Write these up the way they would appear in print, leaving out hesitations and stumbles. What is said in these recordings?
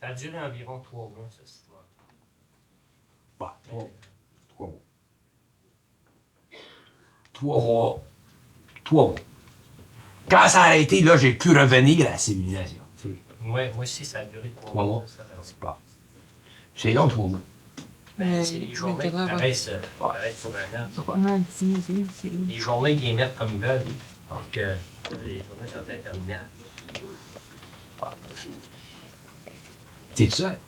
a duré environ 3 mois, cette histoire. Bah, 3 mois. 3 mois. 3 mois. Quand ça a arrêté, là, j'ai pu revenir à la civilisation. Ouais, moi aussi, ça a duré 3 3 mois. mois. C'est long, 3 mois. Ben, c'est les journées qui paraissent pour un an. Les journées, ils les mettent comme ils veulent. Donc, les journées sont interminables. T'es seul.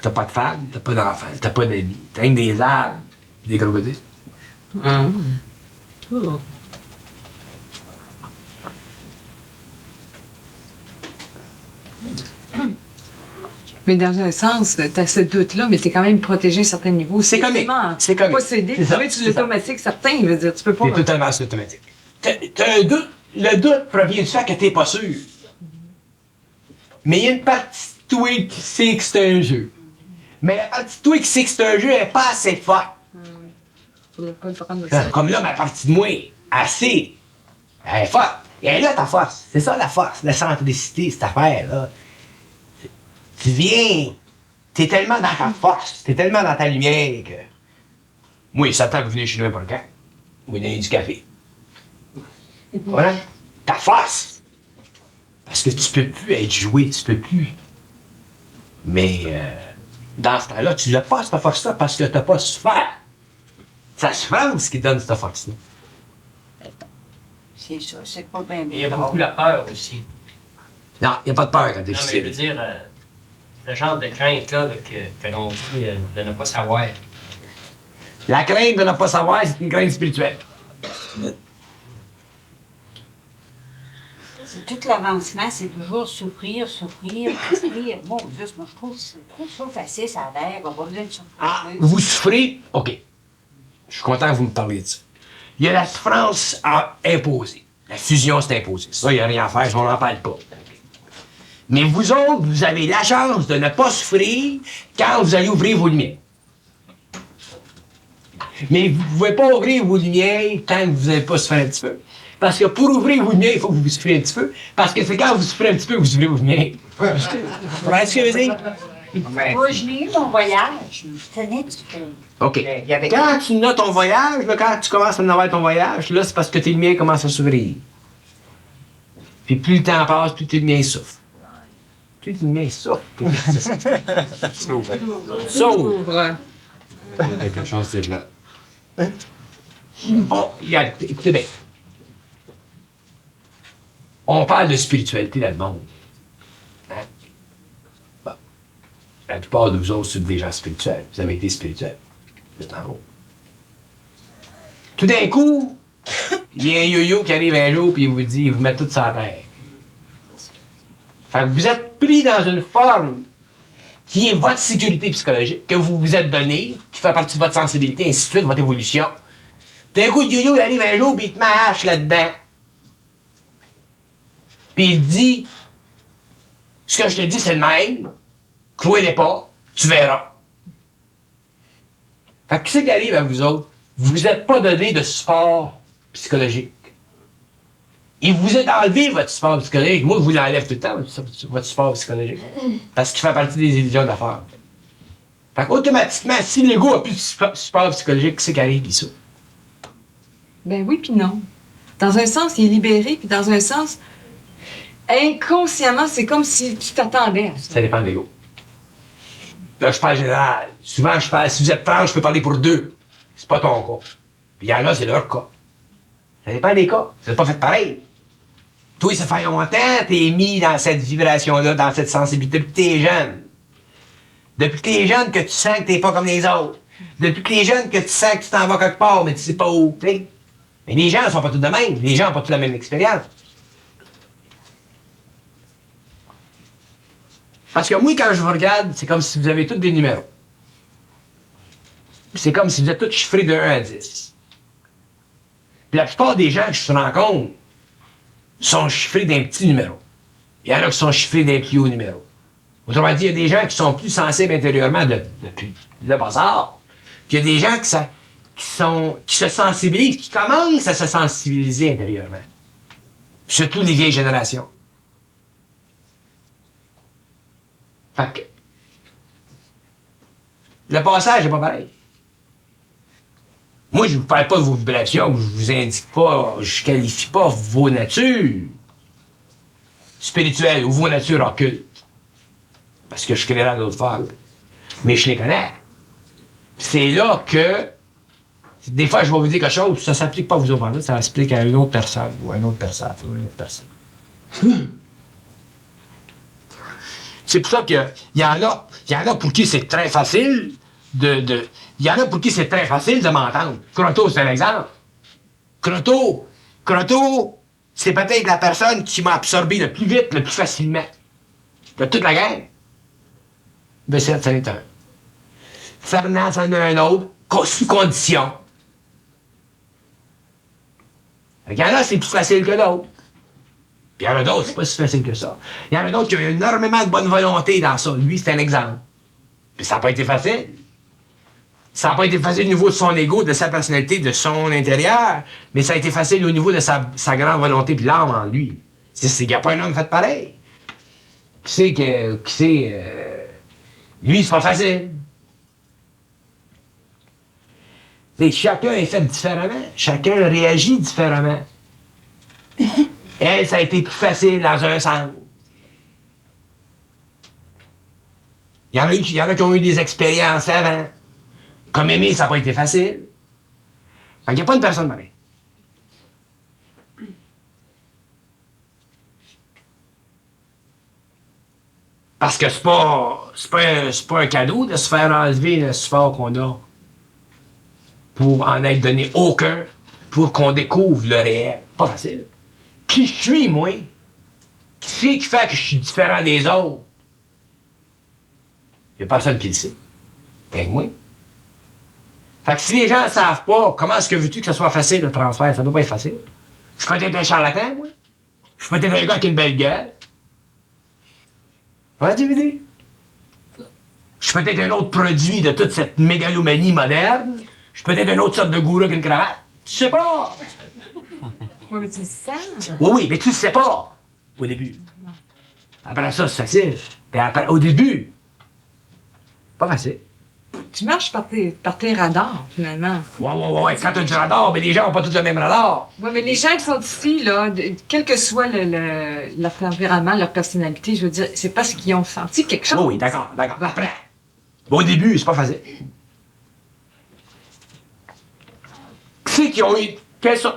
T'as pas de femme, t'as pas d'enfant, t'as pas d'amis. T'as rien que des arbres, des crocodiles. Oh. Mais dans un sens, t'as ce doute-là, mais t'es quand même protégé à un certain niveau. C'est comique. C'est comique. Possédé. C'est ça, Oui, tu c'est l'automatique, certain, je veux dire, tu peux pas. C'est totalement sur automatique. T'as un doute. Le doute provient du fait que t'es pas sûr. Mais il y a une partie de toi qui sait que c'est un jeu. Mais la partie de toi qui sait que c'est un jeu est pas assez forte. Faudrait pas le prendre de ça. Comme là, ma partie de moi, assez. Elle est forte. Et elle est là, ta force. C'est ça la force, la centricité, cette affaire-là. Tu viens. T'es tellement dans ta force, t'es tellement dans ta lumière que. Moi, Satan, vous venez chez nous pour le camp. Vous donnez du café. Voilà. Ta force. Parce que tu peux plus être joué, tu peux plus. Mais dans ce temps-là, tu l'as pas cette force-là parce que t'as pas souffert. C'est la souffrance qui donne cette force-là. C'est ça, c'est pas bien. Et il y a beaucoup la peur aussi. Non, il n'y a pas de peur quand t'es Non, mais je veux difficile. dire, le genre de crainte-là que l'on dit de ne pas savoir. La crainte de ne pas savoir, c'est une crainte spirituelle. C'est tout l'avancement, c'est toujours souffrir. Mon Dieu, moi, je trouve que c'est trop facile, ça a l'air. On va besoin de souffrir. Ah, vous souffrez? OK. Je suis content que vous me parliez de ça. Il y a la souffrance à imposer. La fusion, c'est imposé. Ça, il n'y a rien à faire, on n'en parle pas. Mais vous autres, vous avez la chance de ne pas souffrir quand vous allez ouvrir vos lumières. Mais vous ne pouvez pas ouvrir vos lumières tant que vous n'avez pas souffert un petit peu. Parce que pour ouvrir vos lumières, il faut que vous souffrez un petit peu. Parce que c'est quand vous souffrez un petit peu que vous ouvrez vos lumières. Vous comprenez ce que je veux dire? Moi, je l'ai eu mon voyage. Je tenais du feu. OK. Quand tu as ton voyage, là, quand tu commences à en avoir ton voyage, là, c'est parce que tes lumières commencent à s'ouvrir. Puis plus le temps passe, plus tes lumières souffrent. Plus tes lumières souffrent. S'ouvre. Quelque chose, c'est là. Oh, regarde, écoutez bien. On parle de spiritualité dans le monde. Hein? Bon. La plupart de vous autres, c'est des gens spirituels. Vous avez été spirituels. Vous êtes en haut. Tout d'un coup, il y a un yo-yo qui arrive un jour et il vous dit, il vous met tout sur la terre. Fait que vous êtes pris dans une forme qui est votre sécurité psychologique, que vous vous êtes donné, qui fait partie de votre sensibilité, ainsi de suite, votre évolution. D'un coup, le yo-yo il arrive un jour et il te met la hache là-dedans. Puis il te dit, ce que je te dis, c'est le même. Clouez-les pas, tu verras. Fait que qu'est-ce qui arrive à vous autres? Vous vous êtes pas donné de support psychologique. Et vous êtes enlevé votre support psychologique. Moi, je vous l'enlève tout le temps, votre support psychologique. Parce qu'il fait partie des illusions d'affaires. Fait qu'automatiquement, si l'ego a plus de support psychologique, c'est qui arrive ici. Ben oui, puis non. Dans un sens, il est libéré, puis dans un sens, inconsciemment, c'est comme si tu t'attendais à ça. Ça dépend de l'ego. Là, je parle général. Souvent, je parle, si vous êtes franc, je peux parler pour deux. C'est pas ton cas. Puis il y en a, c'est leur cas. Ça dépend des cas. Vous n'êtes pas fait pareil. Toi, ça fait longtemps, t'es mis dans cette vibration-là, dans cette sensibilité, depuis que t'es jeune. Depuis que t'es jeune, que tu sens que t'es pas comme les autres. Depuis que t'es jeune, que tu sens que tu t'en vas quelque part, mais tu sais pas où, tu sais. Mais les gens ne sont pas tous de même. Les gens n'ont pas tous la même expérience. Parce que moi, quand je vous regarde, c'est comme si vous avez tous des numéros. C'est comme si vous êtes tous chiffrés de 1 à 10. Puis la plupart des gens que je rencontre sont chiffrés d'un petit numéro. Il y en a qui sont chiffrés d'un plus haut numéro. Autrement dit, il y a des gens qui sont plus sensibles intérieurement depuis le bazar. Puis il y a des gens qui se sensibilisent, qui commencent à se sensibiliser intérieurement. Surtout les vieilles générations. Fait que le passage n'est pas pareil. Moi, je ne vous parle pas de vos vibrations, je vous indique pas, je qualifie pas vos natures spirituelles ou vos natures occultes. Parce que je créerai d'autres formes. Mais je les connais. C'est là que, des fois, je vais vous dire quelque chose, ça ne s'applique pas à vous autres, ça s'applique à une autre personne, ou à une autre personne, ou à une autre personne. C'est pour ça qu'il y en a pour qui c'est très facile il y en a pour qui c'est très facile de m'entendre. Croteau, c'est un exemple. Croteau, c'est peut-être la personne qui m'a absorbé le plus vite, le plus facilement. De toute la gang. Bessette, c'en est un. Fernand, c'en est un autre, sous condition. Il y en a, c'est plus facile que d'autres. Puis il y en a d'autres, c'est pas si facile que ça. Il y en a d'autres qui ont énormément de bonne volonté dans ça. Lui, c'est un exemple. Puis ça n'a pas été facile. Ça n'a pas été facile au niveau de son ego, de sa personnalité, de son intérieur, mais ça a été facile au niveau de sa grande volonté puis l'âme en lui. Il n'y a pas un homme fait pareil. Lui, c'est pas facile. Mais chacun est fait différemment. Chacun réagit différemment. Elle, ça a été plus facile dans un sens. Il y en a qui ont eu des expériences avant. Comme Aimé, ça n'a pas été facile. Il n'y a pas une personne pareille. Parce que c'est pas un cadeau de se faire enlever le support qu'on a pour en être donné aucun, pour qu'on découvre le réel. Pas facile. Qui je suis, moi? Qui fait que je suis différent des autres? Il n'y a personne qui le sait. Avec moi. Fait que si les gens ne savent pas, comment est-ce que veux-tu que ce soit facile le transfert? Ça ne doit pas être facile. Je suis peut-être un charlatan, moi. Je suis peut-être un gars avec une belle gueule. Ouais, tu veux dire? Je suis peut-être un autre produit de toute cette mégalomanie moderne. Je suis peut-être une autre sorte de gourou avec une cravate. Tu sais pas! Oui, mais tu le sens. Oui, mais tu le sais pas. Au début. Après ça, c'est facile. Puis après, au début, pas facile. Tu marches par tes radars, finalement. Ouais. Quand tu as du radar, mais les gens n'ont pas tous le même radar. Oui, mais les gens qui sont ici, là, quel que soit leur tempérament, leur personnalité, je veux dire, c'est parce qu'ils ont senti quelque chose. Oui, d'accord. Après. Au début, c'est pas facile. Qui qui ont eu. Quels sont.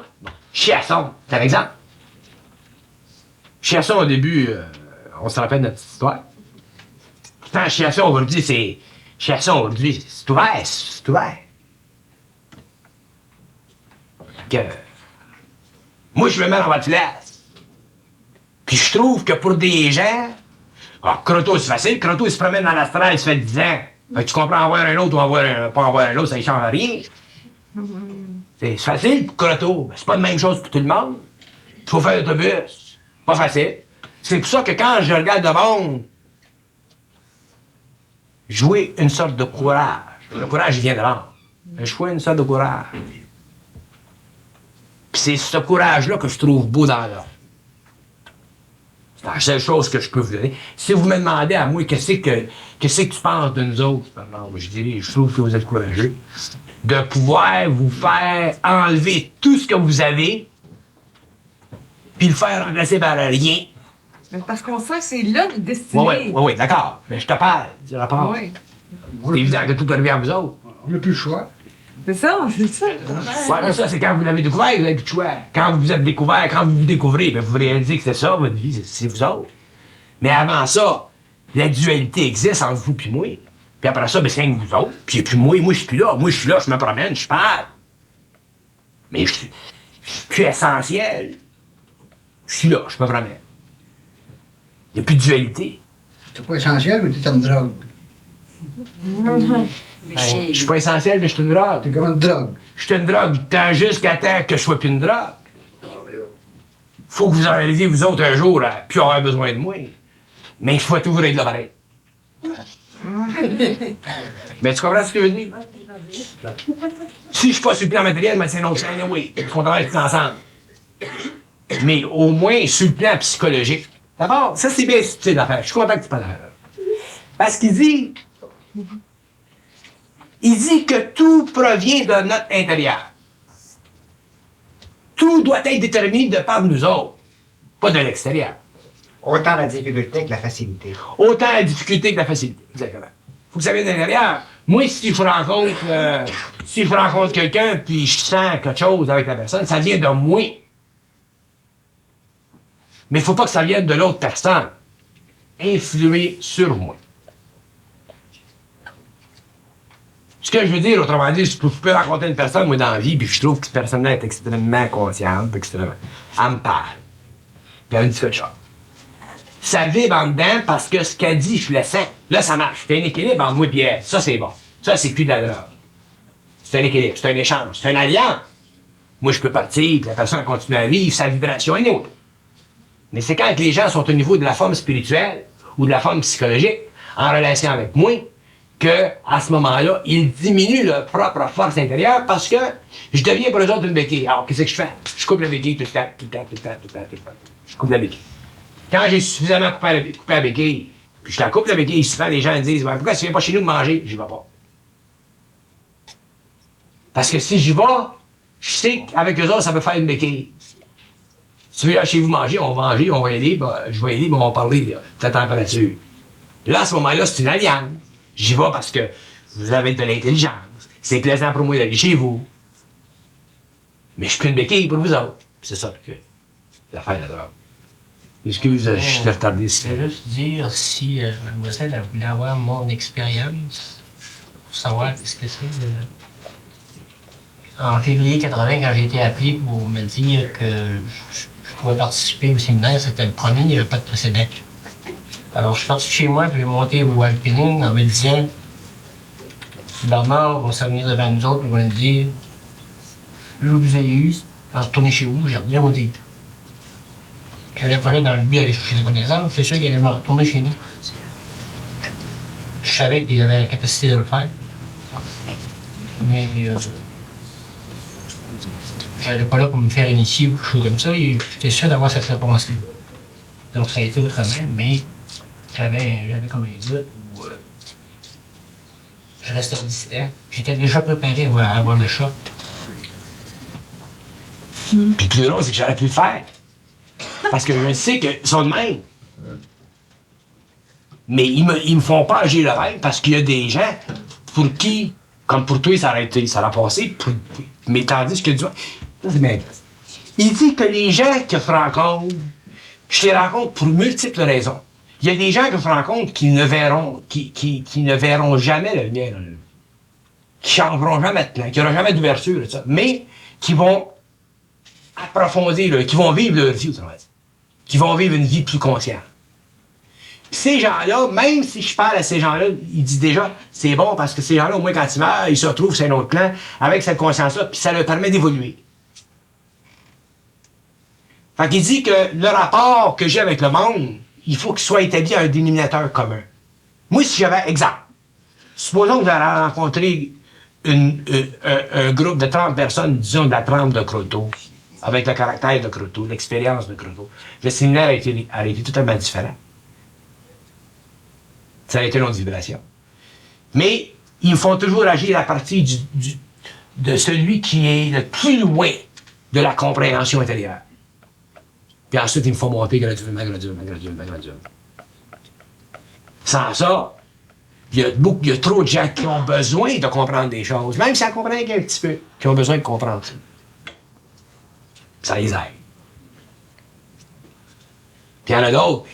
Chiasson, c'est un exemple. Chiasson, au début, on se rappelle notre histoire. Pourtant, Chiasson, aujourd'hui, c'est. Chiasson, aujourd'hui, c'est ouvert. Que. Moi, je me mets dans votre place. Puis je trouve que pour des gens. Croteau, c'est facile. Croteau, il se promène dans l'astral, il se fait 10 ans. Fait que tu comprends avoir un autre ou pas avoir un autre, ça ne change rien. C'est facile pour Croteau, mais c'est pas la même chose pour tout le monde. Il faut faire l'autobus. Pas facile. C'est pour ça que quand je regarde le monde, jouer une sorte de courage. Le courage, il vient de l'âme. Jouer une sorte de courage. Puis c'est ce courage-là que je trouve beau dans l'homme. C'est la seule chose que je peux vous donner. Si vous me demandez à moi qu'est-ce que tu penses de nous autres, je dirais, je trouve que vous êtes courageux. De pouvoir vous faire enlever tout ce que vous avez, puis le faire remplacer par rien. Mais parce qu'on sent que c'est là notre destinée. Oui, d'accord. Mais je te parle du rapport. Oui. C'est évident que tout doit arriver à vous autres. On n'a plus le choix. C'est ça. Ouais, mais ça, c'est quand vous l'avez découvert, vous avez plus de choix. Quand vous vous êtes découvert, quand vous vous découvrez, ben vous réalisez que c'est ça, votre vie, c'est vous autres. Mais avant ça, la dualité existe entre vous et moi. Puis après ça, ben c'est avec vous autres. Puis moi, je suis plus là. Moi, je suis là, je me promène, je parle. Mais je suis plus essentiel. Je suis là, je me promène. Il n'y a plus de dualité. C'est pas essentiel, mais t'es une drogue. Je suis pas essentiel, mais je suis une drogue. T'es comme une drogue. Je suis une drogue, tant jusqu'à temps que je sois plus une drogue. Faut que vous arriviez, vous autres, un jour, à plus avoir besoin de moi. Mais il faut toujours être là pareil. Mais tu comprends ce que je veux dire? Si je suis pas sur le plan matériel, mais c'est une autre chaîne, oui. Il faut travailler tous ensemble. Mais au moins sur le plan psychologique. D'abord, ça c'est bien subtil l'affaire. Je suis content que tu parles d'affaire. Parce qu'il dit que tout provient de notre intérieur. Tout doit être déterminé de par nous autres, pas de l'extérieur. Autant la difficulté que la facilité. Autant la difficulté que la facilité. Exactement. Faut que ça vienne de l'intérieur. Moi, si je rencontre quelqu'un puis je sens quelque chose avec la personne, ça vient de moi. Mais il faut pas que ça vienne de l'autre personne. Influer sur moi. Ce que je veux dire, autrement dit, je peux rencontrer une personne, moi, dans la vie, puis je trouve que cette personne-là est extrêmement consciente, extrêmement. Elle me parle. Puis elle me dit quelque chose. Ça vibre en dedans parce que ce qu'elle dit, je le sens. Là, ça marche. C'est un équilibre entre moi et elle. Ça, c'est bon. Ça, c'est plus de la drogue. C'est un équilibre, c'est un échange, c'est un alliance. Moi, je peux partir, puis la personne continue à vivre, sa vibration est autre. Mais c'est quand les gens sont au niveau de la forme spirituelle ou de la forme psychologique, en relation avec moi, que à ce moment-là, ils diminuent leur propre force intérieure parce que je deviens pour eux autres une béquille. Alors, qu'est-ce que je fais? Je coupe la béquille tout le temps, tout le temps, tout le temps, tout le temps, tout le temps. Je coupe la béquille. Quand j'ai suffisamment coupé la béquille, puis je la coupe la béquille, souvent les gens me disent ouais, pourquoi tu viens pas chez nous de manger? J'y vais pas. Parce que si j'y vais, je sais qu'avec eux autres, ça peut faire une béquille. Si tu veux aller chez vous manger, on va manger, on va y aller, ben, je vais y aller, ben, on va parler de la température. Là, à ce moment-là, c'est une alliance. J'y vais parce que vous avez de l'intelligence. C'est plaisant pour moi d'aller chez vous. Mais je suis plus une béquille pour vous autres. C'est ça que l'affaire là-dedans. Excuse, je suis retardé ici. Je vais juste dire si mademoiselle elle voulait avoir mon expérience pour savoir ce que c'est. En février 80, quand j'ai été appelé pour me dire que je pouvais participer au séminaire, c'était le premier, il n'y avait pas de précédent. Alors je suis parti chez moi, puis j'ai monté au Alpining en me disant Bernard va s'en venir devant nous autres, il va nous dire je vous ai eu, en retourner chez vous, j'ai bien mon titre. J'allais parler dans le but d'aller chercher des connaissances, c'est sûr qu'il allait me retourner chez nous. Je savais qu'il avait la capacité de le faire. Mais j'allais pas là pour me faire initier ou quelque chose comme ça, et j'étais sûr d'avoir cette réponse-là. Donc ça a été autrement, mais j'avais comme un doute où je restais distant. J'étais déjà préparé à avoir le choc. Puis le plus drôle, c'est que j'aurais pu le faire. Parce que je sais qu'ils sont de même. Mais ils me font pas agir le même parce qu'il y a des gens pour qui, comme pour toi, ça aurait passé. Mais tandis que ça, c'est bien. Il dit que les gens que je rencontre, je les rencontre pour multiples raisons. Il y a des gens que je rencontre qui ne verront, qui ne verront jamais la lumière dans le qui changeront jamais de plan, qui n'auront jamais d'ouverture, ça, mais qui vont approfondir, qui vont vivre leur vie, autrement dit. Qui vont vivre une vie plus consciente. Ces gens-là, même si je parle à ces gens-là, ils disent déjà, c'est bon parce que ces gens-là, au moins quand ils meurent, ils se retrouvent sur un autre plan avec cette conscience-là, puis ça leur permet d'évoluer. Fait qu'il dit que le rapport que j'ai avec le monde, il faut qu'il soit établi à un dénominateur commun. Moi, si j'avais, exemple, supposons que j'allais rencontrer un groupe de 30 personnes, disons de la trempe de Croteau, avec le caractère de Croteau, l'expérience de Croteau. Le séminaire a été totalement différent. Ça a été une autre vibration. Mais ils me font toujours agir à partir de celui qui est le plus loin de la compréhension intérieure. Puis ensuite, ils me font monter graduellement. Sans ça, il y a trop de gens qui ont besoin de comprendre des choses, même si elles comprennent qu'un petit peu, qui ont besoin de comprendre ça. Ça les aide. Puis il y en a d'autres.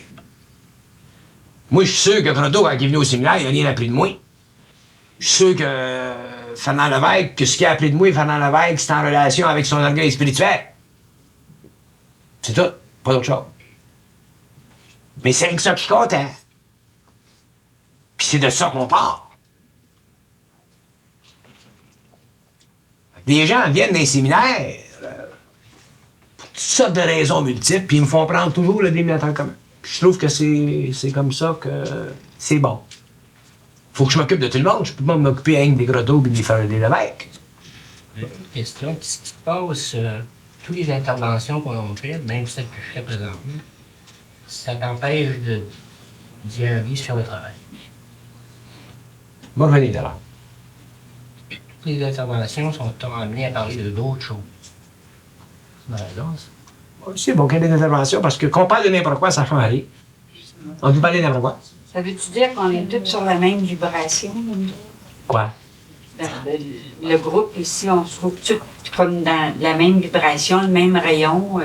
Moi, je suis sûr que Croteau, quand il est venu au séminaire, il n'a rien appris de moi. Je suis sûr que Fernand Lévesque, que ce qu'il a appris de moi, Fernand Lévesque, c'est en relation avec son orgueil spirituel. C'est tout. Pas d'autre chose. Mais c'est rien que ça qui compte, hein. Puis c'est de ça qu'on part. Les gens viennent dans les séminaires pour toutes sortes de raisons multiples, puis ils me font prendre toujours le dénominateur commun. Puis je trouve que c'est comme ça que c'est bon. Faut que je m'occupe de tout le monde. Je peux pas m'occuper rien des Croteau et des Lévesque. Une question, qu'est-ce qui se passe, toutes les interventions qu'on fait, même celles que je fais présentement, ça t'empêche d'y arriver sur le travail. va revenir là. Les interventions sont amenées à parler de d'autres choses. C'est bon qu'il y ait des interventions parce que qu'on parle de n'importe quoi, ça change rien. On peut parler de n'importe quoi. Ça veut-tu dire qu'on est tous sur la même vibration? Quoi? Le groupe ici, on se trouve tous comme dans la même vibration, le même rayon.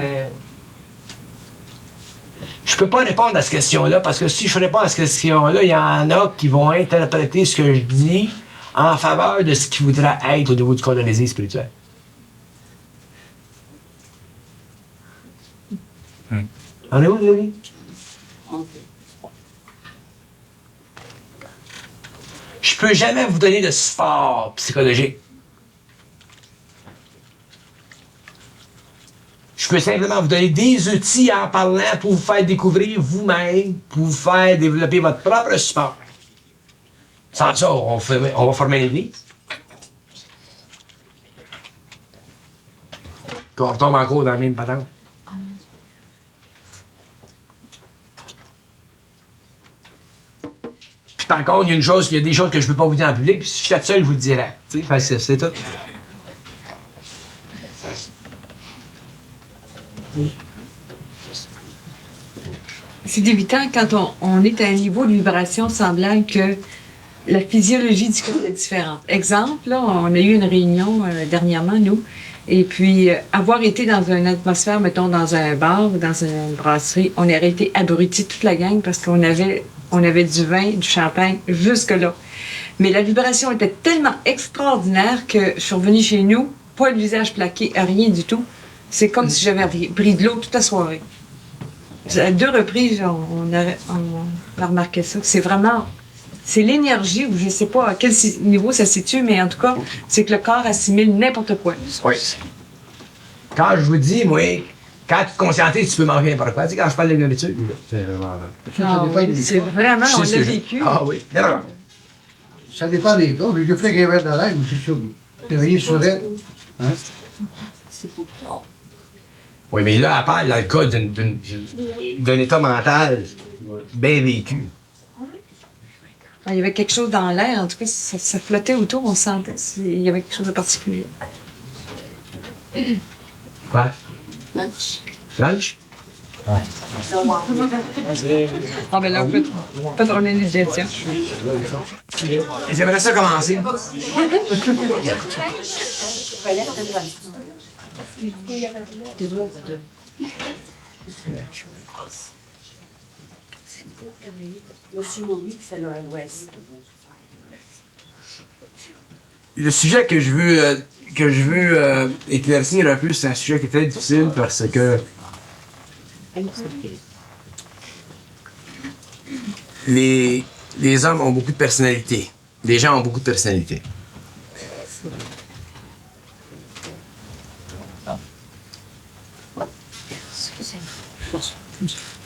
Je peux pas répondre à cette question-là parce que si je réponds à cette question-là, il y en a qui vont interpréter ce que je dis en faveur de ce qu'ils voudraient être au niveau du colonisé spirituel. On est où, Lévi? Je peux jamais vous donner de support psychologique. Je peux simplement vous donner des outils en parlant pour vous faire découvrir vous-même, pour vous faire développer votre propre support. Sans ça, on va former l'église. Qu'on retombe encore dans la même patente. Puis encore, il y a des choses que je ne peux pas vous dire en public, puis si j'étais seul, je vous le dirais. Tu sais, c'est tout. C'est évident quand on est à un niveau de vibration semblable que la physiologie du corps est différente. Exemple, là, on a eu une réunion dernièrement, nous, et puis avoir été dans une atmosphère, mettons, dans un bar ou dans une brasserie, on aurait été abrutis toute la gang parce qu'on avait du vin, du champagne, jusque-là. Mais la vibration était tellement extraordinaire que je suis revenue chez nous, pas le visage plaqué, rien du tout. C'est comme si j'avais pris de l'eau toute la soirée. À 2 reprises, on a remarqué ça. C'est l'énergie, ou je ne sais pas à quel niveau ça se situe, mais en tout cas, c'est que le corps assimile n'importe quoi. Oui. Quand je vous dis, moi, quand tu te conscientises, tu peux manger n'importe quoi. Tu sais, quand je parle de la nourriture. C'est vraiment là. C'est vraiment, on l'a vécu. Ah oui, d'accord. Ça dépend des cas. J'ai fait qu'un verre de l'air, mais c'est sûr. Travailler sur elle. Hein? Oui, mais là, elle parle dans le cas d'un état mental bien vécu. Il y avait quelque chose dans l'air, en tout cas, ça flottait autour, on sentait. Il y avait quelque chose de particulier. Quoi? Lunch. Lunch? Ah, ben là, peut on est une gestion. J'aimerais ça commencer. Le sujet que je veux éclaircir un peu, c'est un sujet qui est très difficile parce que les hommes ont beaucoup de personnalité. Les gens ont beaucoup de personnalité.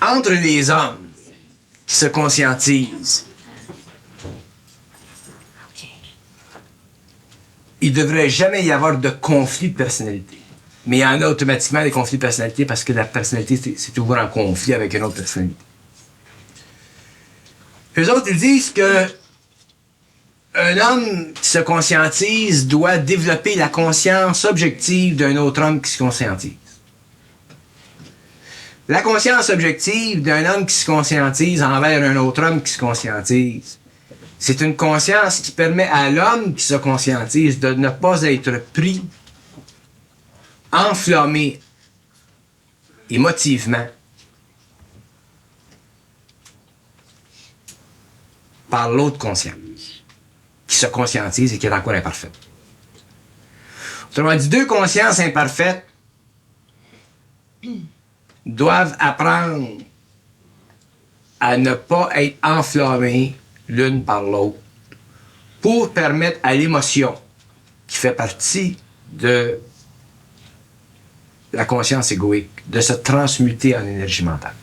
Entre les hommes qui se conscientisent, il ne devrait jamais y avoir de conflit de personnalité. Mais il y en a automatiquement des conflits de personnalité parce que la personnalité, c'est toujours en conflit avec une autre personnalité. Eux autres, ils disent que un homme qui se conscientise doit développer la conscience objective d'un autre homme qui se conscientise. La conscience objective d'un homme qui se conscientise envers un autre homme qui se conscientise, c'est une conscience qui permet à l'homme qui se conscientise de ne pas être pris, enflammé émotivement par l'autre conscience, qui se conscientise et qui est encore imparfaite. Autrement dit, 2 consciences imparfaites doivent apprendre à ne pas être enflammées l'une par l'autre pour permettre à l'émotion qui fait partie de la conscience égoïque de se transmuter en énergie mentale.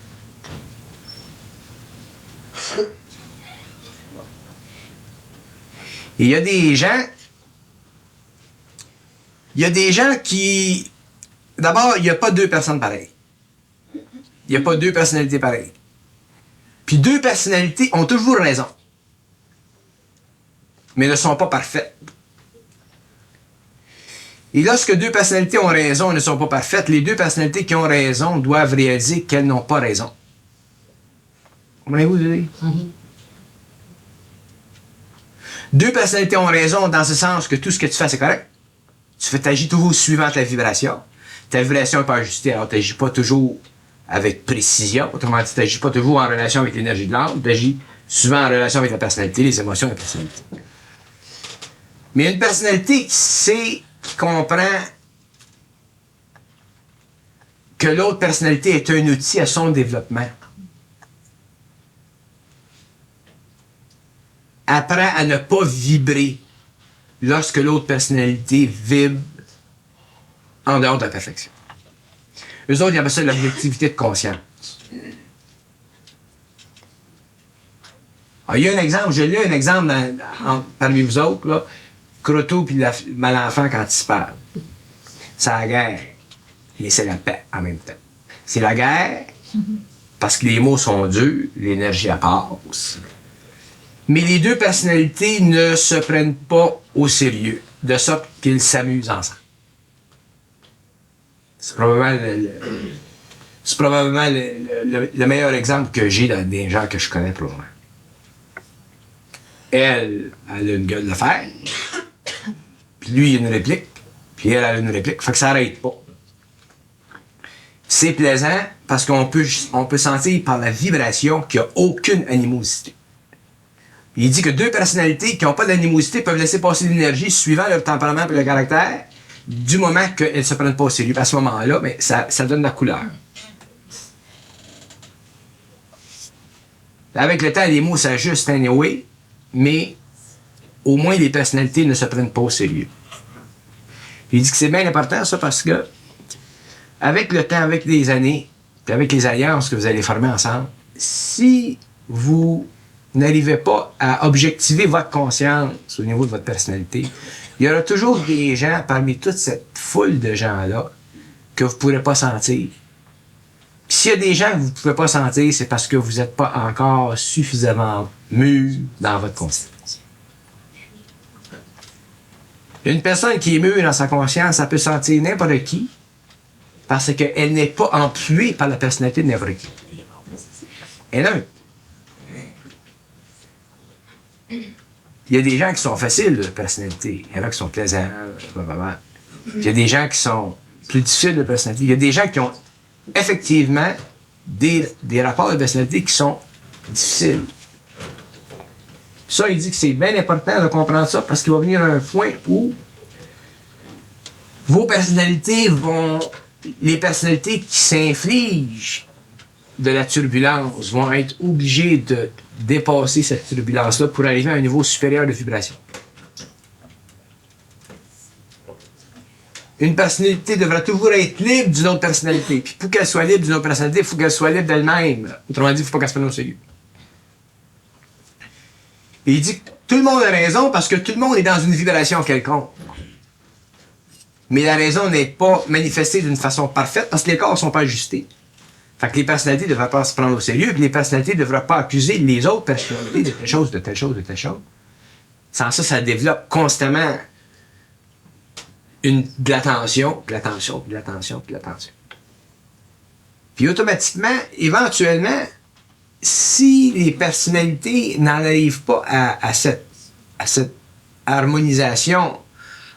Et il y a des gens qui... D'abord, il n'y a pas 2 personnes pareilles. Il n'y a pas 2 personnalités pareilles. Puis 2 personnalités ont toujours raison. mais ne sont pas parfaites. Et lorsque deux personnalités ont raison et ne sont pas parfaites, les deux personnalités qui ont raison doivent réaliser qu'elles n'ont pas raison. Comprenez-vous, Julie? Deux personnalités ont raison dans ce sens que tout ce que tu fais, c'est correct. Tu agis toujours suivant ta vibration. Ta vibration n'est pas ajustée, alors tu n'agis pas toujours avec précision. Autrement dit, tu n'agis pas toujours en relation avec l'énergie de l'âme, tu agis souvent en relation avec la personnalité, les émotions de la personnalité. Mais une personnalité qui sait, qui comprend que l'autre personnalité est un outil à son développement, apprend à ne pas vibrer lorsque l'autre personnalité vibre en dehors de la perfection. Eux autres, ils appellent ça l'objectivité de conscience. Alors, il y a un exemple, j'ai lu un exemple parmi vous autres, là, Croteau puis Malenfant quand ils se parlent. C'est la guerre et c'est la paix en même temps. C'est la guerre parce que les mots sont durs, l'énergie passe. Mais les deux personnalités ne se prennent pas au sérieux, de sorte qu'ils s'amusent ensemble. C'est probablement le meilleur exemple que j'ai des gens que je connais pour moi. Elle a une gueule de fer, puis lui, il a une réplique, puis elle a une réplique, fait que ça n'arrête pas. C'est plaisant parce qu'on peut sentir par la vibration qu'il n'y a aucune animosité. Il dit que deux personnalités qui n'ont pas d'animosité peuvent laisser passer l'énergie suivant leur tempérament et leur caractère, du moment qu'elles ne se prennent pas au sérieux. À ce moment-là, mais ça donne la couleur. Avec le temps, les mots s'ajustent anyway, mais au moins les personnalités ne se prennent pas au sérieux. Il dit que c'est bien important ça parce que avec le temps, avec les années, puis avec les alliances que vous allez former ensemble, si vous n'arrivez pas à objectiver votre conscience au niveau de votre personnalité, il y aura toujours des gens parmi toute cette foule de gens-là que vous ne pourrez pas sentir. Puis s'il y a des gens que vous ne pouvez pas sentir, c'est parce que vous n'êtes pas encore suffisamment mûr dans votre conscience. Une personne qui est mûre dans sa conscience, ça peut sentir n'importe qui parce qu'elle n'est pas empluée par la personnalité de n'importe qui. Et non. Il y a des gens qui sont faciles de personnalité. Il y en a qui sont plaisants. Il y a des gens qui sont plus difficiles de personnalité. Il y a des gens qui ont effectivement des rapports de personnalité qui sont difficiles. Ça, il dit que c'est bien important de comprendre ça parce qu'il va venir un point où vos personnalités les personnalités qui s'infligent de la turbulence vont être obligées de dépasser cette turbulence-là pour arriver à un niveau supérieur de vibration. Une personnalité devra toujours être libre d'une autre personnalité. Puis pour qu'elle soit libre d'une autre personnalité, il faut qu'elle soit libre d'elle-même. Autrement dit, il ne faut pas qu'elle se prenne au sérieux. Et il dit que tout le monde a raison parce que tout le monde est dans une vibration quelconque. Mais la raison n'est pas manifestée d'une façon parfaite parce que les corps ne sont pas ajustés. Fait que les personnalités ne devraient pas se prendre au sérieux, puis les personnalités ne devraient pas accuser les autres personnalités de telle chose, de telle chose, de telle chose. Sans ça, ça développe constamment de l'attention, de l'attention, de l'attention, de l'attention. Puis automatiquement, éventuellement, si les personnalités n'en arrivent pas à cette harmonisation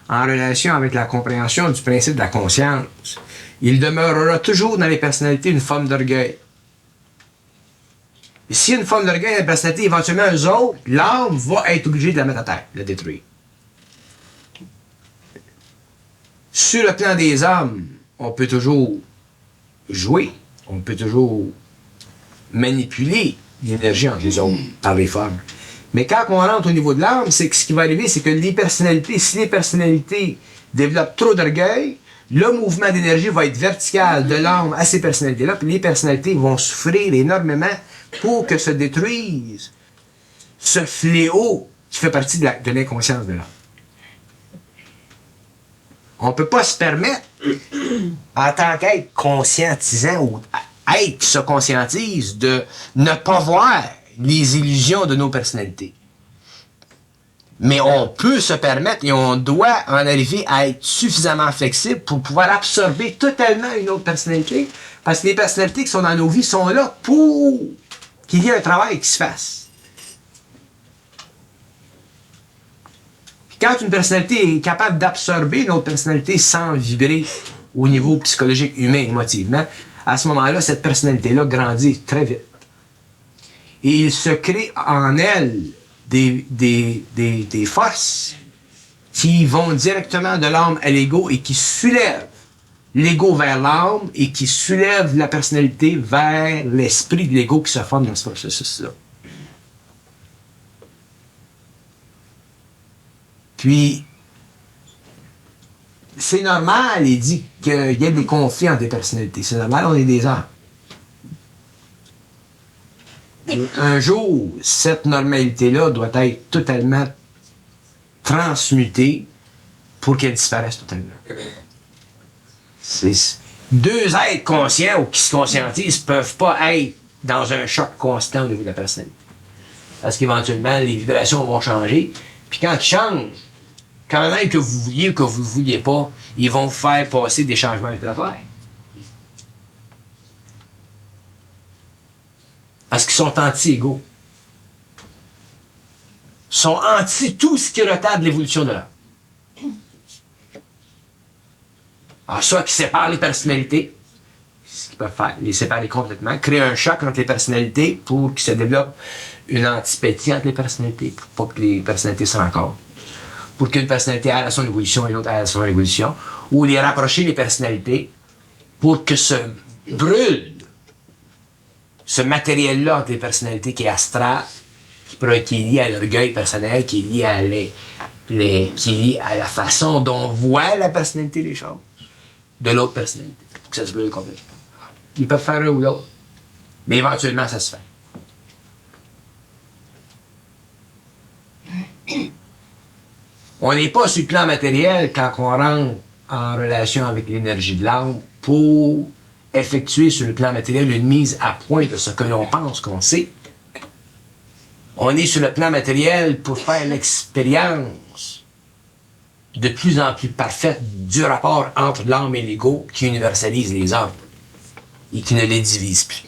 en relation avec la compréhension du principe de la conscience, il demeurera toujours dans les personnalités une forme d'orgueil. Et s'il y a une forme d'orgueil dans les personnalités, éventuellement, eux autres, l'âme va être obligée de la mettre à terre, de la détruire. Sur le plan des âmes, on peut toujours jouer, on peut toujours manipuler l'énergie entre les autres par les formes. Mais quand on rentre au niveau de l'âme, c'est que ce qui va arriver, c'est que les personnalités, si les personnalités développent trop d'orgueil, le mouvement d'énergie va être vertical de l'âme à ces personnalités-là, puis les personnalités vont souffrir énormément pour que se détruise ce fléau qui fait partie de l'inconscience de l'âme. On ne peut pas se permettre, en tant qu'être conscientisant ou être qui se conscientise, de ne pas voir les illusions de nos personnalités. Mais on peut se permettre et on doit en arriver à être suffisamment flexible pour pouvoir absorber totalement une autre personnalité. Parce que les personnalités qui sont dans nos vies sont là pour qu'il y ait un travail qui se fasse. Puis quand une personnalité est capable d'absorber une autre personnalité sans vibrer au niveau psychologique, humain, émotivement, à ce moment-là, cette personnalité-là grandit très vite. Et il se crée en elle des forces qui vont directement de l'âme à l'ego et qui soulèvent l'ego vers l'âme et qui soulèvent la personnalité vers l'esprit de l'ego qui se forme dans ce processus-là. Puis, c'est normal, il dit qu'il y a des conflits entre des personnalités. C'est normal, on est des âmes. Un jour, cette normalité-là doit être totalement transmutée pour qu'elle disparaisse totalement. C'est deux êtres conscients ou qui se conscientisent ne peuvent pas être dans un choc constant au niveau de la personnalité. Parce qu'éventuellement, les vibrations vont changer. Puis quand ils changent, quand même que vous vouliez ou que vous ne vouliez pas, ils vont vous faire passer des changements d'affaires. Parce qu'ils sont anti-égaux. Ils sont anti tout ce qui retarde l'évolution de l'homme. Alors, soit qu'ils séparent les personnalités, ce qu'ils peuvent faire, les séparer complètement, créer un choc entre les personnalités pour qu'il se développe une antipathie entre les personnalités, pour pas que les personnalités se rencontrent. Pour qu'une personnalité aille à son évolution et l'autre aille à son évolution, ou les rapprocher les personnalités pour que se brûle ce matériel-là entre les personnalités qui est astral, qui est lié à l'orgueil personnel, qui est lié à qui est lié à la façon dont on voit la personnalité des choses de l'autre personnalité, pour que ça se brûle complètement. Ils peuvent faire un ou l'autre, mais éventuellement, ça se fait. On n'est pas sur le plan matériel quand on rentre en relation avec l'énergie de l'âme pour effectuer sur le plan matériel une mise à point de ce que l'on pense qu'on sait. On est sur le plan matériel pour faire l'expérience de plus en plus parfaite du rapport entre l'âme et l'ego qui universalise les âmes et qui ne les divise plus.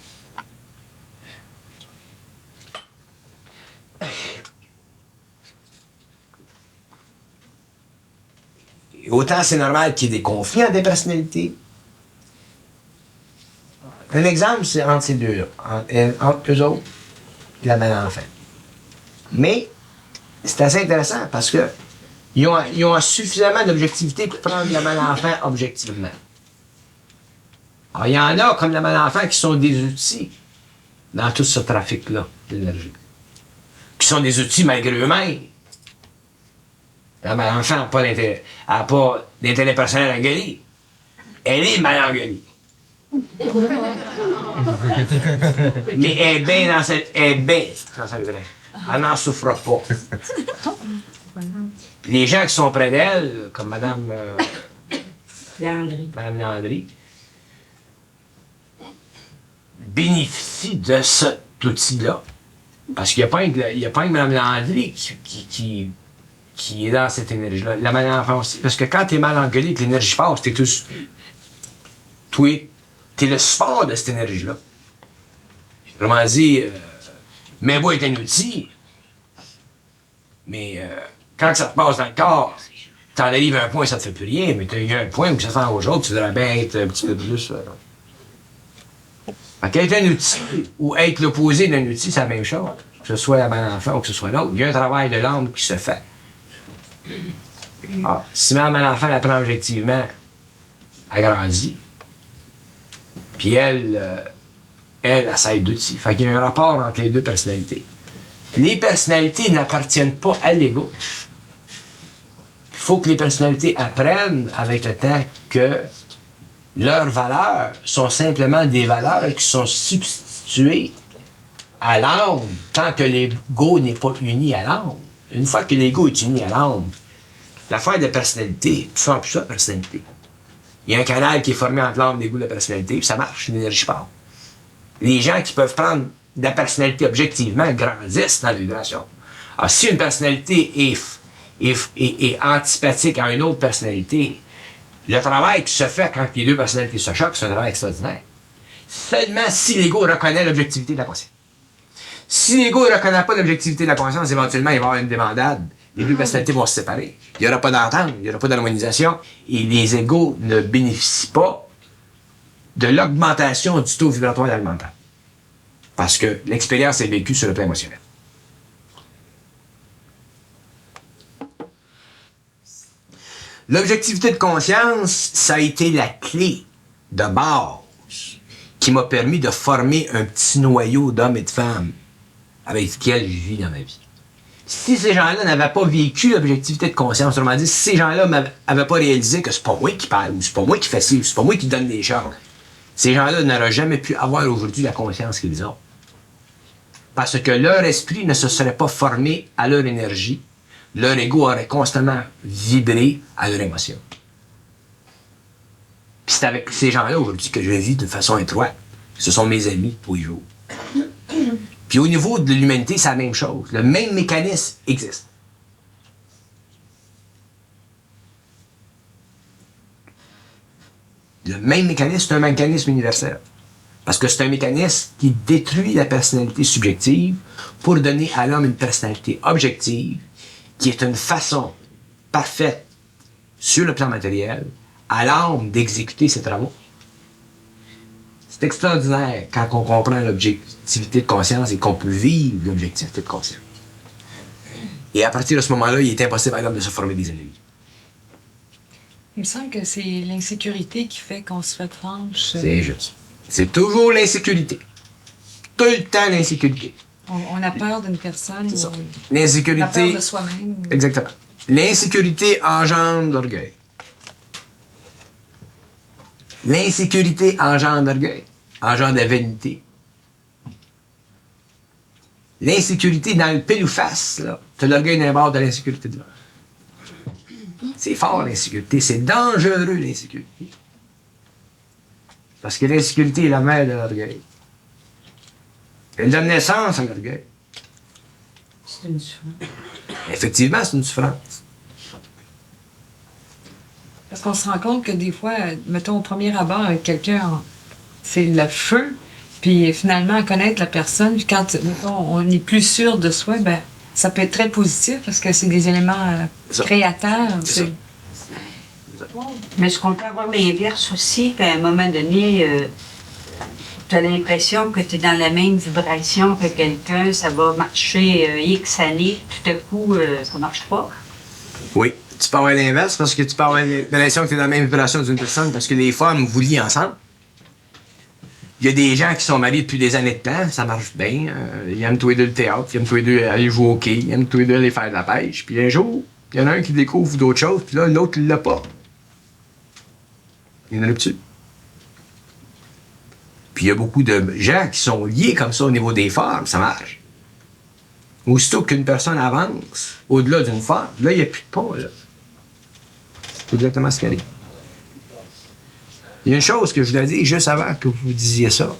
Et autant c'est normal qu'il y ait des conflits entre des personnalités. Un exemple, c'est entre ces deux-là, entre eux autres et la mère-enfant. Mais c'est assez intéressant parce que ils ont suffisamment d'objectivité pour prendre la mère-enfant objectivement. Alors, il y en a, comme la mère-enfant, qui sont des outils dans tout ce trafic-là d'énergie. Qui sont des outils malgré eux-mêmes. La mère-enfant n'a pas d'intérêt personnel à gueuler. Elle est mal engueulée. Mais elle est bien dans cette. Elle est bien dans sa vraie. Elle n'en souffre pas. Puis les gens qui sont près d'elle, comme Madame Landry, bénéficient de cet outil-là. Parce qu'il n'y a pas une Mme Landry qui est dans cette énergie-là. La Madame aussi. Parce que quand tu es mal engueulé et que l'énergie passe, tu es tous. T'es le support de cette énergie-là. Vraiment dit, mais est un outil, mais quand ça te passe dans le corps, t'en arrives à un point où ça te fait plus rien, mais il y a un point où ça sent aux autres, tu devrais bien être un petit peu plus. Fait qu'être un outil ou être l'opposé d'un outil, c'est la même chose. Que ce soit la bonne enfant ou que ce soit l'autre, il y a un travail de l'âme qui se fait. Ah, si ma bonne enfant la prend objectivement, elle grandit. Puis elle essaie d'outils. Fait qu'il y a un rapport entre les deux personnalités. Les personnalités n'appartiennent pas à l'ego. Il faut que les personnalités apprennent avec le temps que leurs valeurs sont simplement des valeurs qui sont substituées à l'âme tant que l'ego n'est pas uni à l'âme. Une fois que l'ego est uni à l'âme, l'affaire de personnalité, tu sens plus ça, personnalité. Il y a un canal qui est formé entre l'âme, l'ego et la personnalité, puis ça marche, l'énergie part. Les gens qui peuvent prendre de la personnalité objectivement grandissent dans la vibration. Alors, si une personnalité est est antipathique à une autre personnalité, le travail qui se fait quand les deux personnalités se choquent, c'est un travail extraordinaire. Seulement si l'ego reconnaît l'objectivité de la conscience. Si l'ego ne reconnaît pas l'objectivité de la conscience, éventuellement, il va y avoir une débandade. Les deux personnalités vont se séparer. Il n'y aura pas d'entente, il n'y aura pas d'harmonisation, et les égos ne bénéficient pas de l'augmentation du taux vibratoire dans le mental. Parce que l'expérience est vécue sur le plan émotionnel. L'objectivité de conscience, ça a été la clé de base qui m'a permis de former un petit noyau d'hommes et de femmes avec lesquels je vis dans ma vie. Si ces gens-là n'avaient pas vécu l'objectivité de conscience, autrement dit, si ces gens-là n'avaient pas réalisé que c'est pas moi qui parle, ou c'est pas moi qui fais ci, ou c'est pas moi qui donne les charges, ces gens-là n'auraient jamais pu avoir aujourd'hui la conscience qu'ils ont. Parce que leur esprit ne se serait pas formé à leur énergie. Leur ego aurait constamment vibré à leur émotion. Puis c'est avec ces gens-là aujourd'hui que je vis de façon étroite. Ce sont mes amis tous les jours. Puis au niveau de l'humanité, c'est la même chose. Le même mécanisme existe. Le même mécanisme, c'est un mécanisme universel. Parce que c'est un mécanisme qui détruit la personnalité subjective pour donner à l'homme une personnalité objective qui est une façon parfaite sur le plan matériel à l'âme d'exécuter ses travaux. C'est extraordinaire quand on comprend l'objectivité de conscience et qu'on peut vivre l'objectivité de conscience. Et à partir de ce moment-là, il est impossible à l'homme de se former des ennemis. Il me semble que c'est l'insécurité qui fait qu'on se fait franche. C'est juste. C'est toujours l'insécurité. Tout le temps l'insécurité. On a peur d'une personne. C'est ça. On a peur L'insécurité. de soi-même. Exactement. L'insécurité engendre l'orgueil. L'insécurité engendre l'orgueil, engendre la vanité. L'insécurité dans le pile ou face, là, t'as l'orgueil d'un bord de l'insécurité de l'autre. C'est fort l'insécurité, c'est dangereux l'insécurité. Parce que l'insécurité est la mère de l'orgueil. Elle donne naissance à l'orgueil. C'est une souffrance. Effectivement, c'est une souffrance. Parce qu'on se rend compte que des fois, mettons au premier abord avec quelqu'un, c'est le feu. Puis finalement, connaître la personne, puis quand mettons, on est plus sûr de soi, ben ça peut être très positif parce que c'est des éléments créateurs. C'est Mais est-ce qu'on peut avoir l'inverse aussi, qu'à un moment donné, tu as l'impression que tu es dans la même vibration que quelqu'un, ça va marcher X années, tout à coup, ça marche pas? Oui. Tu peux avoir l'inverse parce que tu peux avoir l'impression que tu es dans la même vibration d'une personne parce que les femmes vous lient ensemble. Il y a des gens qui sont mariés depuis des années de temps, ça marche bien. Ils aiment tous les deux le théâtre, ils aiment tous les deux aller jouer au hockey, ils aiment tous les deux aller faire de la pêche. Puis un jour, il y en a un qui découvre d'autres choses, puis là, l'autre, il l'a pas. Il y a une rupture. Puis il y a beaucoup de gens qui sont liés comme ça au niveau des femmes, ça marche. Aussitôt qu'une personne avance au-delà d'une femme, là, il n'y a plus de pont, là. C'est exactement ce qu'il y a. Il y a une chose que je voulais dire juste avant que vous disiez ça.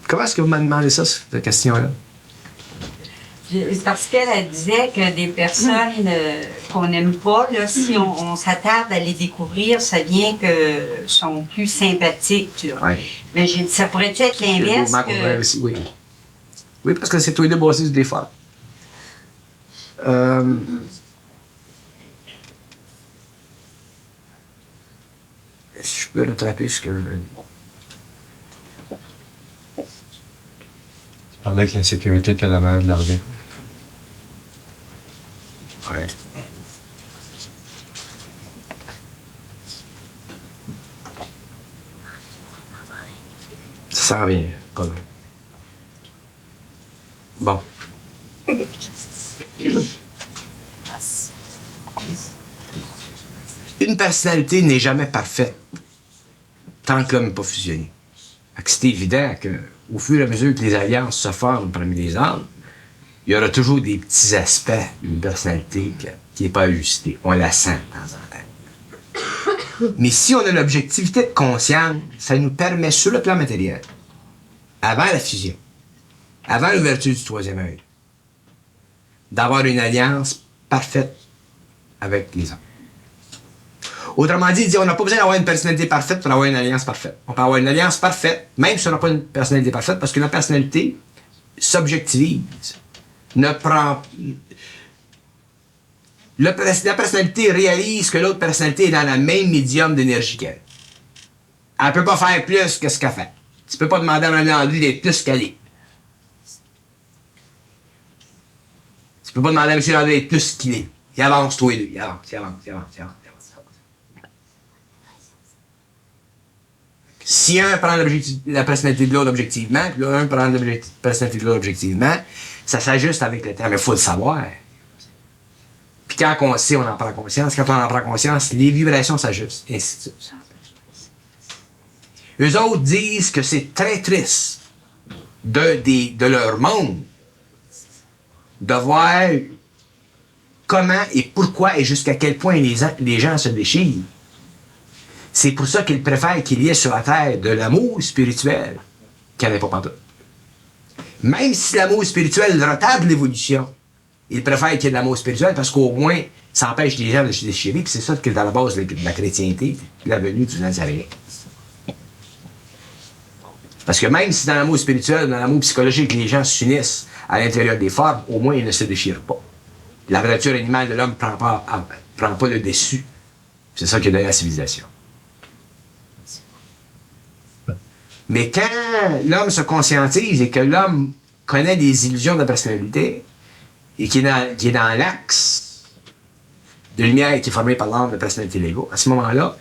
Comment est-ce que vous m'avez demandé ça, cette question-là? C'est parce qu'elle disait que des personnes qu'on n'aime pas, là, si on s'attarde à les découvrir, ça vient que sont plus sympathiques. Là. Ouais. Mais j'ai dit, ça pourrait être l'inverse. Que... Aussi, oui. Oui, parce que c'est tous les deux basés sur des femmes. Je peux rattraper ce que je veux dire. Tu parlais que l'insécurité était la mère de l'orgueil. Ouais. Ça sert à rien, quand même. Bon. Une personnalité n'est jamais parfaite tant que l'homme n'est pas fusionné. C'est évident qu'au fur et à mesure que les alliances se forment parmi les hommes, il y aura toujours des petits aspects d'une personnalité qui n'est pas ajustée. On la sent de temps en temps. Mais si on a l'objectivité de conscience, ça nous permet, sur le plan matériel, avant la fusion, avant l'ouverture du troisième œil, d'avoir une alliance parfaite avec les hommes. Autrement dit, il dit on n'a pas besoin d'avoir une personnalité parfaite pour avoir une alliance parfaite. On peut avoir une alliance parfaite, même si on n'a pas une personnalité parfaite, parce que la personnalité s'objectivise, ne prend... La personnalité réalise que l'autre personnalité est dans le même médium d'énergie qu'elle. Elle ne peut pas faire plus que ce qu'elle fait. Tu ne peux pas demander à un Landry d'être plus qu'elle est. Tu ne peux pas demander à M. Landry d'être plus qu'il est. Il avance, toi et lui. Il avance. Si un prend la personnalité de l'autre objectivement, puis l'un prend la personnalité de l'autre objectivement, ça s'ajuste avec le temps. Mais il faut le savoir. Puis quand on sait, on en prend conscience. Quand on en prend conscience, les vibrations s'ajustent. Et ainsi de suite. Eux autres disent que c'est très triste de leur monde de voir comment et pourquoi et jusqu'à quel point les gens se déchirent. C'est pour ça qu'ils préfèrent qu'il y ait sur la terre de l'amour spirituel qu'il n'y en ait pas pantoute. Même si l'amour spirituel retarde l'évolution, ils préfèrent qu'il y ait de l'amour spirituel parce qu'au moins, ça empêche les gens de se déchirer, puis c'est ça qui est dans la base de la chrétienté, la venue du Nazaréen. Parce que même si dans l'amour spirituel, dans l'amour psychologique, les gens s'unissent à l'intérieur des formes, au moins ils ne se déchirent pas. La nature animale de l'homme ne prend pas le dessus. C'est ça qui a donné la civilisation. Mais quand l'homme se conscientise et que l'homme connaît les illusions de la personnalité et qui est dans l'axe de lumière qui est formé par l'âme de personnalité l'ego, à ce moment-là,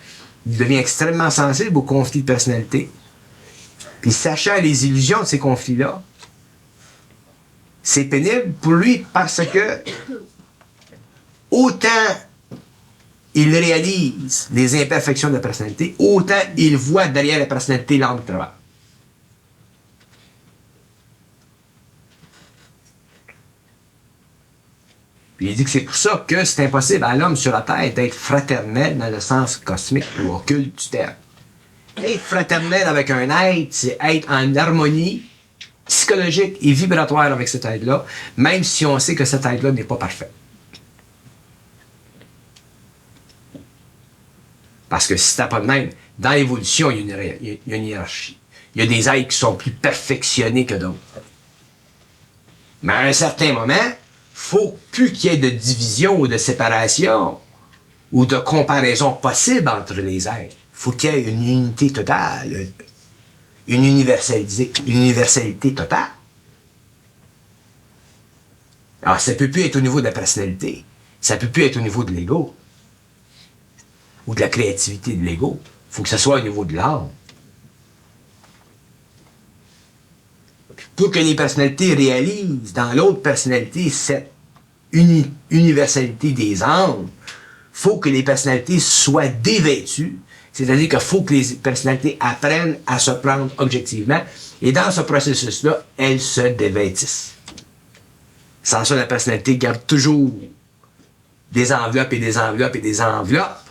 il devient extrêmement sensible aux conflits de personnalité. Puis sachant les illusions de ces conflits-là, c'est pénible pour lui parce que autant il réalise les imperfections de la personnalité, autant il voit derrière la personnalité l'âme de travail. Puis il dit que c'est pour ça que c'est impossible à l'homme sur la Terre d'être fraternel dans le sens cosmique ou occulte du terme. Être fraternel avec un être, c'est être en harmonie psychologique et vibratoire avec cet être-là, même si on sait que cet être-là n'est pas parfait. Parce que si t'as pas de même, dans l'évolution, il y a une hiérarchie. Il y a des êtres qui sont plus perfectionnés que d'autres. Mais à un certain moment, faut plus qu'il y ait de division ou de séparation ou de comparaison possible entre les êtres. Faut qu'il y ait une unité totale, une universalité totale. Alors, ça peut plus être au niveau de la personnalité, ça peut plus être au niveau de l'ego ou de la créativité de l'ego. Faut que ça soit au niveau de l'âme. Pour que les personnalités réalisent dans l'autre personnalité cette universalité des âmes, faut que les personnalités soient dévêtues, c'est-à-dire qu'il faut que les personnalités apprennent à se prendre objectivement, et dans ce processus-là, elles se dévêtissent. Sans ça, la personnalité garde toujours des enveloppes et des enveloppes et des enveloppes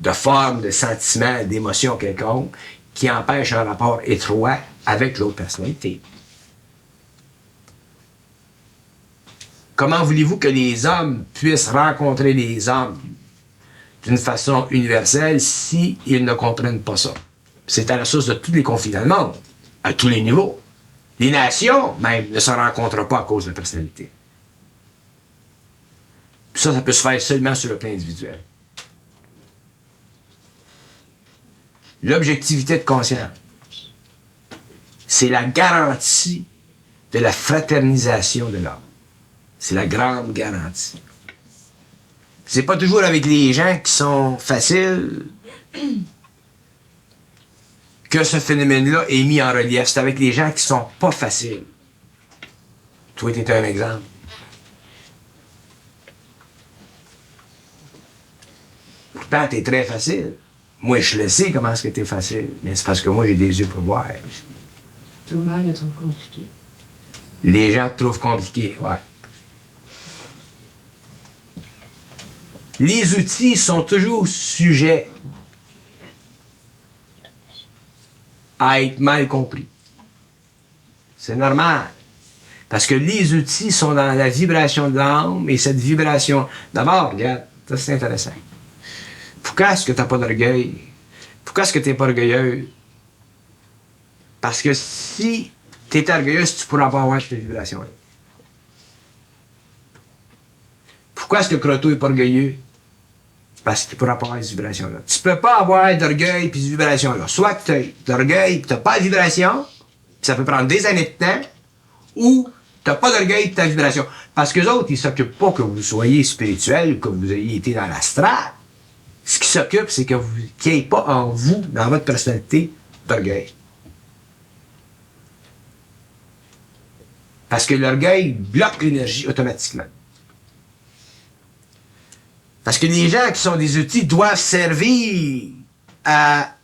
de formes, de sentiments, d'émotions quelconques qui empêchent un rapport étroit avec l'autre personnalité. Comment voulez-vous que les hommes puissent rencontrer les hommes d'une façon universelle s'ils ne comprennent pas ça? C'est à la source de tous les conflits dans le monde, à tous les niveaux. Les nations, même, ne se rencontrent pas à cause de la personnalité. Ça peut se faire seulement sur le plan individuel. L'objectivité de conscience, c'est la garantie de la fraternisation de l'homme. C'est la grande garantie. C'est pas toujours avec les gens qui sont faciles que ce phénomène-là est mis en relief. C'est avec les gens qui sont pas faciles. Toi, t'es un exemple. Pourtant, t'es très facile. Moi, je le sais comment est-ce que t'es facile. Mais c'est parce que moi, j'ai des yeux pour voir. Tout le monde est trop compliqué. Les gens te trouvent compliqué, ouais. Les outils sont toujours sujets à être mal compris. C'est normal. Parce que les outils sont dans la vibration de l'âme, et cette vibration... D'abord, regarde, ça c'est intéressant. Pourquoi est-ce que tu n'as pas d'orgueil? Pourquoi est-ce que tu n'es pas orgueilleux? Parce que si tu étais orgueilleuse, tu ne pourras pas avoir cette vibration-là. Pourquoi est-ce que le croteau n'est pas orgueilleux? Parce que tu ne pourras pas avoir cette vibration-là. Tu ne peux pas avoir d'orgueil et de vibration-là. Soit que tu as d'orgueil et tu n'as pas de vibration, puis ça peut prendre des années de temps, ou tu n'as pas d'orgueil et tu as de vibration. Parce que les autres, ils ne s'occupent pas que vous soyez spirituel, que vous ayez été dans l'astral. Ce qui s'occupe, c'est qu'il n'y ait pas en vous, dans votre personnalité, d'orgueil. Parce que l'orgueil bloque l'énergie automatiquement. Parce que les gens qui sont des outils doivent servir à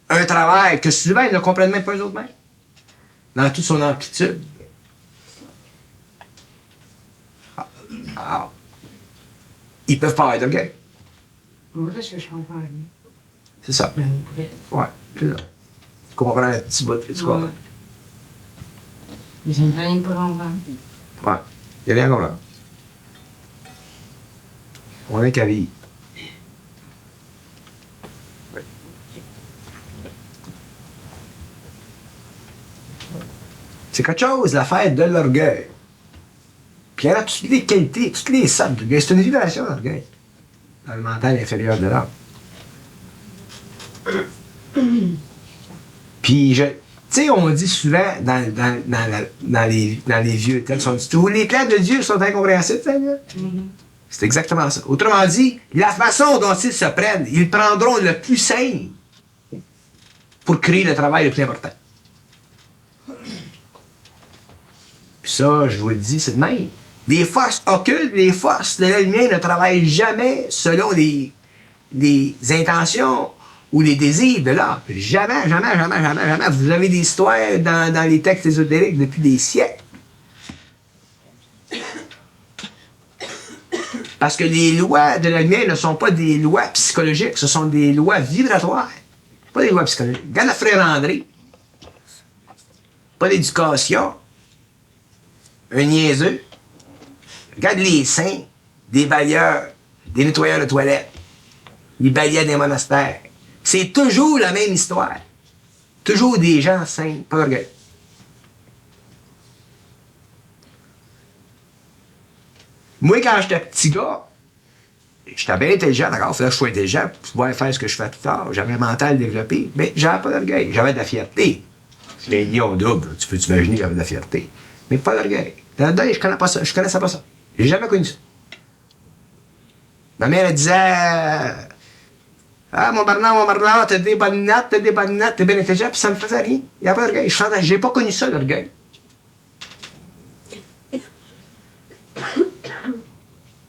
un travail que souvent ils ne comprennent même pas eux autres mêmes. Dans toute son amplitude. Alors, ils peuvent pas avoir d'orgueil. C'est ça. Ouais, c'est ça. Tu comprends un petit bout, tu comprends? Ils ont rien pour l'envers. Ouais, il n'y a rien comme là. On est qu'à vivre. C'est quelque chose, l'affaire de l'orgueil. Puis il y en a toutes les qualités, toutes les sortes d'orgueil. C'est une vibration d'orgueil. Dans le mental inférieur de l'âme. Puis, tu sais, on dit souvent dans les vieux textes, on dit tous les plans de Dieu sont incompréhensibles, Seigneur. C'est exactement ça. Autrement dit, la façon dont ils se prennent, ils prendront le plus simple pour créer le travail le plus important. Puis ça, je vous le dis, c'est de même. Les forces occultes, les forces de la lumière ne travaillent jamais selon les intentions ou les désirs de l'homme. Jamais, jamais, jamais, jamais, jamais. Vous avez des histoires dans les textes ésotériques depuis des siècles. Parce que les lois de la lumière ne sont pas des lois psychologiques, ce sont des lois vibratoires. Pas des lois psychologiques. Regarde le frère André. Pas d'éducation. Un niaiseux. Regarde les saints, des balayeurs, des nettoyeurs de toilettes. Ils balayaient des monastères. C'est toujours la même histoire. Toujours des gens saints, pas d'orgueil. Moi, quand j'étais petit gars, j'étais bien intelligent, d'accord? Il fallait que je sois intelligent pour pouvoir faire ce que je fais tout tard. J'avais un mental développé, mais j'avais pas d'orgueil. J'avais de la fierté. C'est un lion double, tu peux t'imaginer que j'avais de la fierté. Mais pas d'orgueil. L'orgueil, je connais pas ça. Je connaissais pas ça. J'ai jamais connu ça. Ma mère, elle disait ah, mon Bernard, t'as des bonnes notes, t'es bien intelligent, puis ça me faisait rien. Il n'y a pas d'orgueil. J'ai pas connu ça, l'orgueil.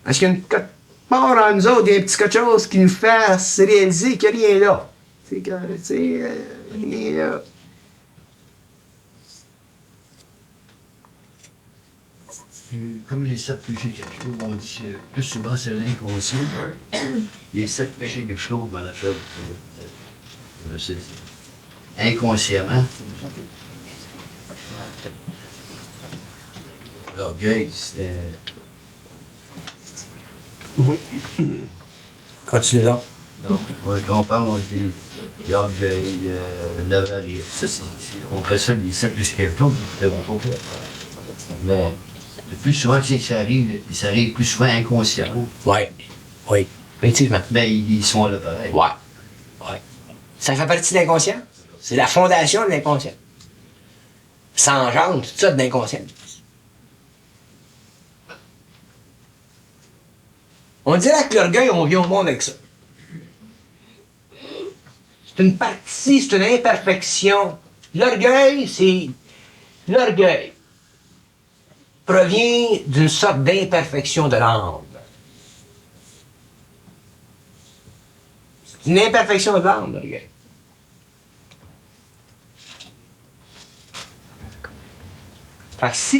Parce qu'il y a une part en nous autres, il y a un petit quelque chose qui nous fait se réaliser qu'il n'y a rien là. C'est que, tu sais, rien là. Comme les 7 péchés quelque chose, on dit plus souvent c'est l'inconscient. Les 7 péchés quelque chose, on appelle c'est inconsciemment. L'orgueil, c'était. Continue là. Donc, je comprends, on dit l'orgueil, l'avarice. On fait ça les 7 péchés quelque chose, mais le plus souvent, ça arrive plus souvent inconsciemment. Oui, effectivement. Mais ils sont là pareil. Ouais. Ça fait partie de l'inconscient. C'est la fondation de l'inconscient. Ça engendre tout ça de l'inconscient. On dirait que l'orgueil, on vient au monde avec ça. C'est une partie, c'est une imperfection. L'orgueil provient d'une sorte d'imperfection de l'âme. C'est une imperfection de l'âme, l'orgueil. Fait que si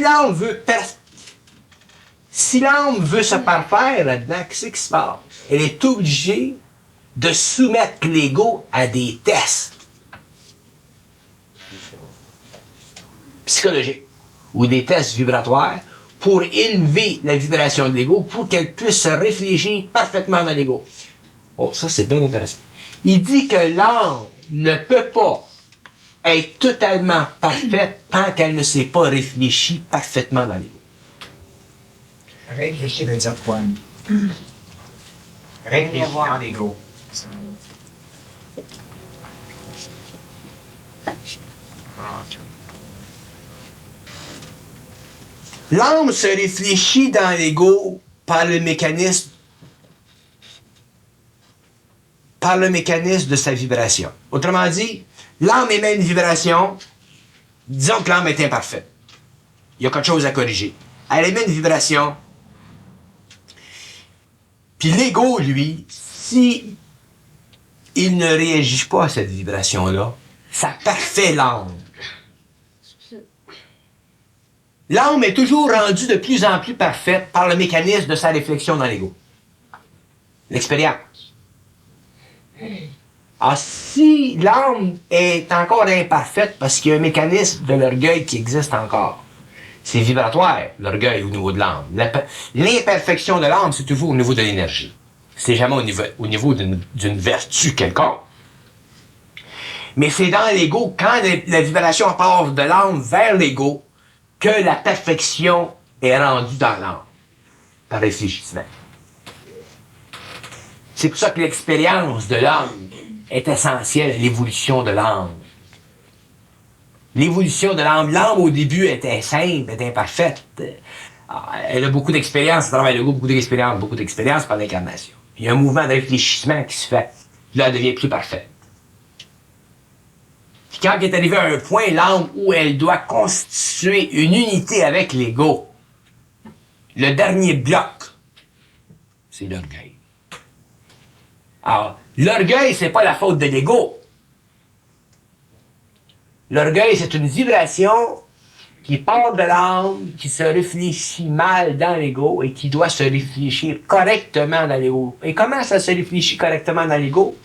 l'âme veut se parfaire là-dedans, qu'est-ce qui se passe? Elle est obligée de soumettre l'ego à des tests psychologiques. ou des tests vibratoires pour élever la vibration de l'ego pour qu'elle puisse se réfléchir parfaitement dans l'ego. Oh, ça c'est bien intéressant. Il dit que l'âme ne peut pas être totalement parfaite tant qu'elle ne s'est pas réfléchie parfaitement dans l'ego. Réfléchir veut dire quoi? Réfléchir dans l'ego. L'âme se réfléchit dans l'ego par le mécanisme de sa vibration. Autrement dit, l'âme émet une vibration, disons que l'âme est imparfaite. Il y a quelque chose à corriger. Elle émet une vibration, puis l'ego, lui, si il ne réagit pas à cette vibration-là, ça parfait l'âme. L'âme est toujours rendue de plus en plus parfaite par le mécanisme de sa réflexion dans l'ego. L'expérience. Alors, si l'âme est encore imparfaite parce qu'il y a un mécanisme de l'orgueil qui existe encore, c'est vibratoire, l'orgueil au niveau de l'âme. L'imperfection de l'âme, c'est toujours au niveau de l'énergie. C'est jamais au niveau d'une vertu quelconque. Mais c'est dans l'ego, quand la vibration part de l'âme vers l'ego, que la perfection est rendue dans l'âme, par réfléchissement. C'est pour ça que l'expérience de l'âme est essentielle à l'évolution de l'âme. L'évolution de l'âme, au début était simple, était imparfaite. Elle a beaucoup d'expérience, à travers l'ego, beaucoup d'expérience par l'incarnation. Il y a un mouvement de réfléchissement qui se fait. Là, elle devient plus parfaite. Puis quand elle est arrivée à un point, l'âme où elle doit constituer une unité avec l'ego, le dernier bloc, c'est l'orgueil. Alors, l'orgueil, c'est pas la faute de l'ego. L'orgueil, c'est une vibration qui part de l'âme, qui se réfléchit mal dans l'ego et qui doit se réfléchir correctement dans l'ego. Et comment ça se réfléchit correctement dans l'ego?